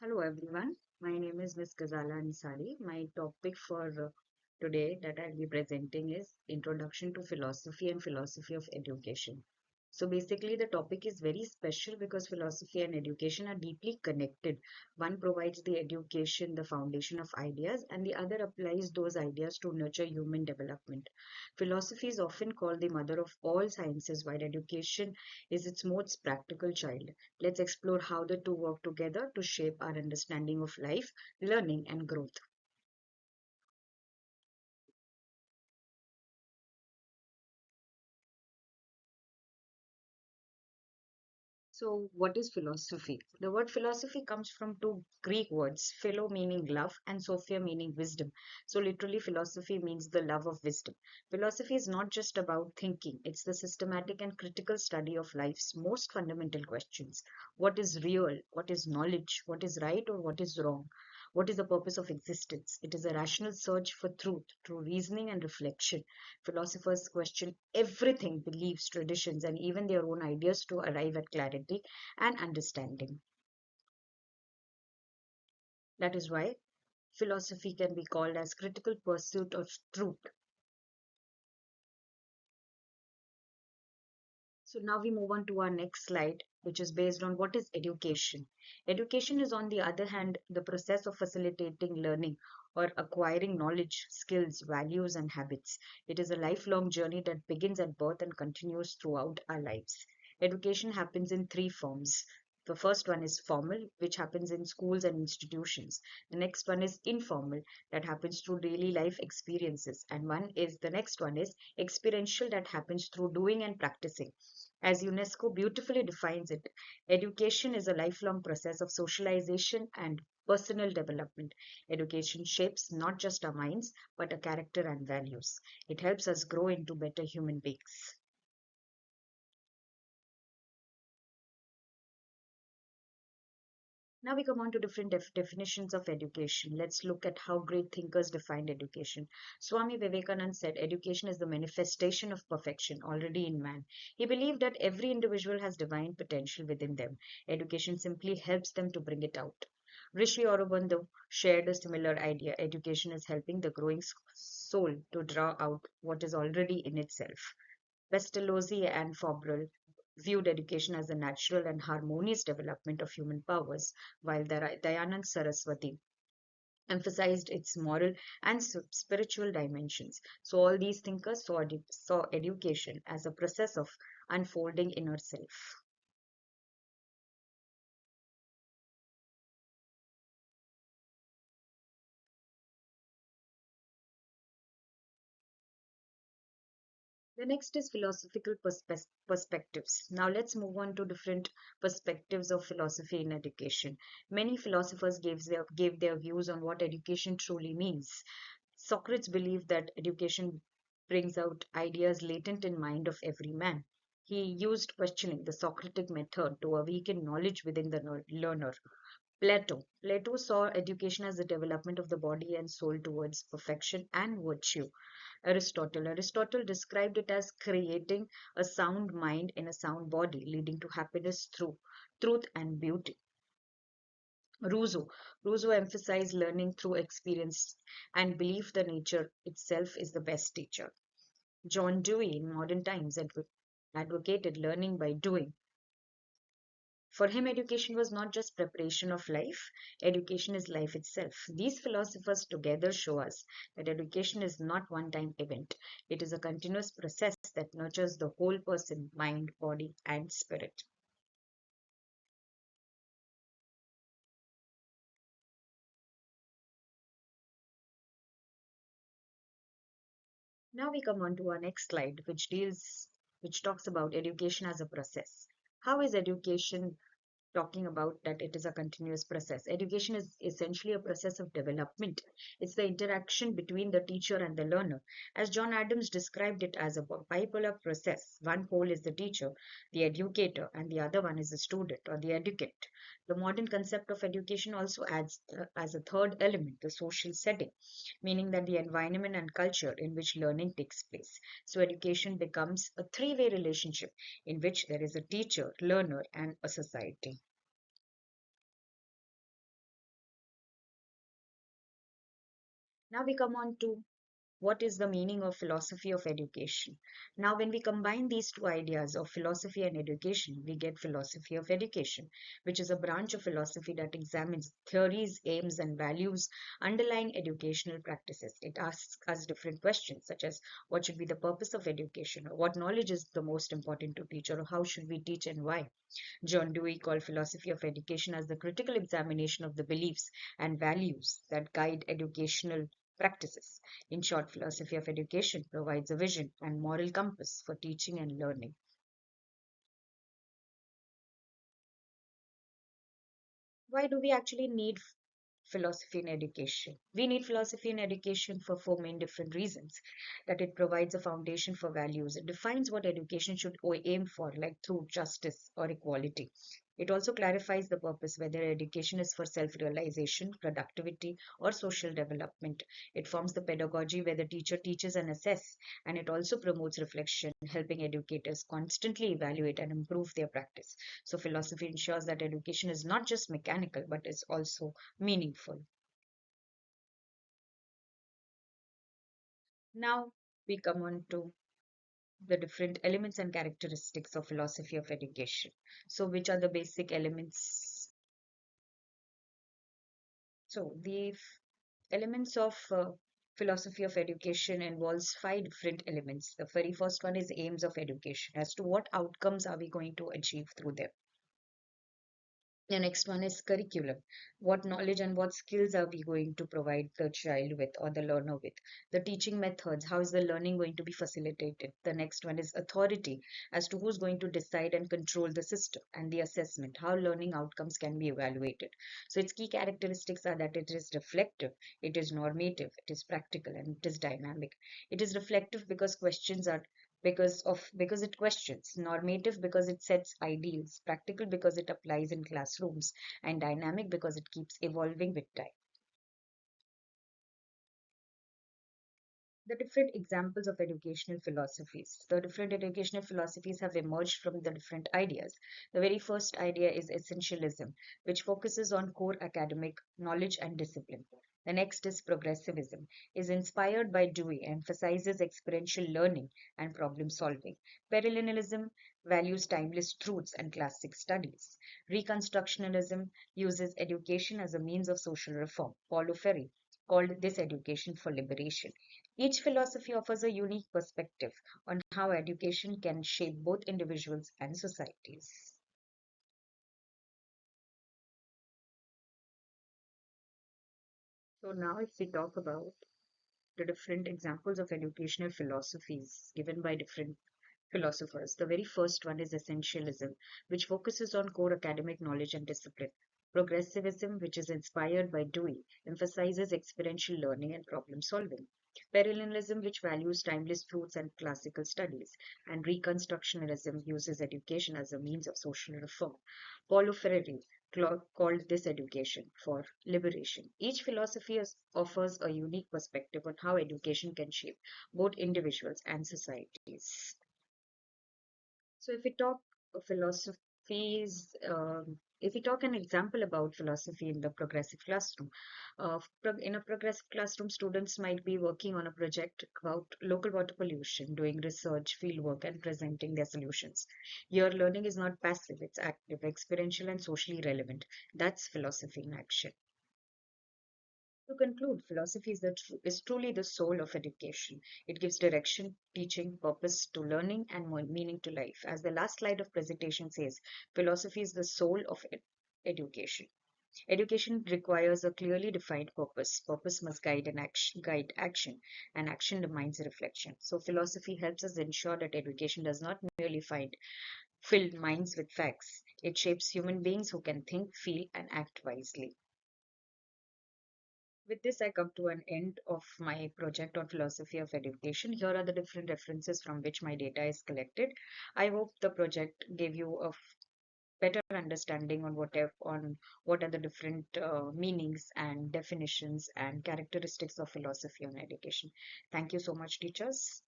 Hello everyone, my name is Ms. Ghazala Ansari. My topic for today that I'll be presenting is Introduction to Philosophy and Philosophy of Education. So basically the topic is very special because philosophy and education are deeply connected. One provides the education, the foundation of ideas, and the other applies those ideas to nurture human development. Philosophy is often called the mother of all sciences, while education is its most practical child. Let's explore how the two work together to shape our understanding of life, learning, and growth. So, what is philosophy? The word philosophy comes from two Greek words, philo meaning love and sophia meaning wisdom. So, literally, philosophy means the love of wisdom. Philosophy is not just about thinking, it's the systematic and critical study of life's most fundamental questions. What is real? What is knowledge? What is right or what is wrong? What is the purpose of existence? It is a rational search for truth through reasoning and reflection. Philosophers question everything, beliefs, traditions, and even their own ideas to arrive at clarity and understanding. That is why philosophy can be called as critical pursuit of truth. So now we move on to our next slide, which is based on what is education. Education is, on the other hand, the process of facilitating learning or acquiring knowledge, skills, values, and habits. It is a lifelong journey that begins at birth and continues throughout our lives. Education happens in three forms. The first one is formal, which happens in schools and institutions. The next one is informal, that happens through daily life experiences. And the next one is experiential, that happens through doing and practicing. As UNESCO beautifully defines it, education is a lifelong process of socialization and personal development. Education shapes not just our minds, but our character and values. It helps us grow into better human beings. Now we come on to different definitions of education. Let's look at how great thinkers defined education. Swami Vivekananda said education is the manifestation of perfection already in man. He believed that every individual has divine potential within them. Education simply helps them to bring it out. Rishi Aurobindo shared a similar idea. Education is helping the growing soul to draw out what is already in itself. Pestalozzi and Fobral viewed education as the natural and harmonious development of human powers, while Dayanand Saraswati emphasized its moral and spiritual dimensions. So, all these thinkers saw education as a process of unfolding inner self. The next is philosophical perspectives. Now let's move on to different perspectives of philosophy in education. Many philosophers gave their views on what education truly means. Socrates believed that education brings out ideas latent in mind of every man. He used questioning, the Socratic method, to awaken knowledge within the learner. Plato saw education as the development of the body and soul towards perfection and virtue. Aristotle described it as creating a sound mind in a sound body, leading to happiness through truth and beauty. Rousseau. Rousseau emphasized learning through experience and believed that nature itself is the best teacher. John Dewey in modern times advocated learning by doing. For him, education was not just preparation of life, education is life itself. These philosophers together show us that education is not one time event. It is a continuous process that nurtures the whole person, mind, body, and spirit. Now we come on to our next slide, which talks about education as a process. How is education talking about that it is a continuous process? Education is essentially a process of development. It's the interaction between the teacher and the learner. As John Adams described it as a bipolar process, one pole is the teacher, the educator, and the other one is the student or the educate. The modern concept of education also adds as a third element the social setting, meaning that the environment and culture in which learning takes place. So education becomes a three-way relationship in which there is a teacher, learner, and a society. Now we come on to what is the meaning of philosophy of education. Now, when we combine these two ideas of philosophy and education, we get philosophy of education, which is a branch of philosophy that examines theories, aims, and values underlying educational practices. It asks us different questions, such as what should be the purpose of education, or what knowledge is the most important to teach, or how should we teach and why. John Dewey called philosophy of education as the critical examination of the beliefs and values that guide educational practices. In short, philosophy of education provides a vision and moral compass for teaching and learning. Why do we actually need philosophy in education? We need philosophy in education for four main different reasons. That it provides a foundation for values. It defines what education should aim for, like through justice or equality. It also clarifies the purpose, whether education is for self realization, productivity, or social development. It forms the pedagogy where the teacher teaches and assess, and it also promotes reflection, helping educators constantly evaluate and improve their practice. So, philosophy ensures that education is not just mechanical but is also meaningful. Now, we come on to the different elements and characteristics of philosophy of education. So, which are the basic elements? So, the elements of philosophy of education involves five different elements. The very first one is aims of education, as to what outcomes are we going to achieve through them. The next one is curriculum. What knowledge and what skills are we going to provide the child with or the learner with? The teaching methods, how is the learning going to be facilitated? The next one is authority, as to who's going to decide and control the system, and the assessment, how learning outcomes can be evaluated. So its key characteristics are that it is reflective, it is normative, it is practical, and it is dynamic. It is reflective because it questions, normative because it sets ideals, practical because it applies in classrooms, and dynamic because it keeps evolving with time. The different examples of educational philosophies. The different educational philosophies have emerged from the different ideas. The very first idea is essentialism, which focuses on core academic knowledge and discipline. The next is progressivism, is inspired by Dewey, emphasizes experiential learning and problem solving. Parallelism values timeless truths and classic studies. Reconstructionism uses education as a means of social reform. Paulo Ferri called this education for liberation. Each philosophy offers a unique perspective on how education can shape both individuals and societies. So, now if we talk about the different examples of educational philosophies given by different philosophers. The very first one is essentialism, which focuses on core academic knowledge and discipline. Progressivism, which is inspired by Dewey, emphasizes experiential learning and problem solving. Parallelism, which values timeless truths and classical studies. And Reconstructionism uses education as a means of social reform. Paulo Freire called this education for liberation. Each philosophy offers a unique perspective on how education can shape both individuals and societies. So if we talk philosophies, if we talk an example about philosophy in the progressive classroom, in a progressive classroom, students might be working on a project about local water pollution, doing research, fieldwork, and presenting their solutions. Your learning is not passive, it's active, experiential, and socially relevant. That's philosophy in action. To conclude, philosophy is truly the soul of education. It gives direction, teaching, purpose to learning, and more meaning to life. As the last slide of presentation says, philosophy is the soul of education. Education requires a clearly defined purpose. Purpose must guide action, and action demands reflection. So, philosophy helps us ensure that education does not merely fill minds with facts. It shapes human beings who can think, feel, and act wisely. With this, I come to an end of my project on philosophy of education. Here are the different references from which my data is collected. I hope the project gave you a better understanding on what are the different meanings and definitions and characteristics of philosophy on education. Thank you so much, teachers.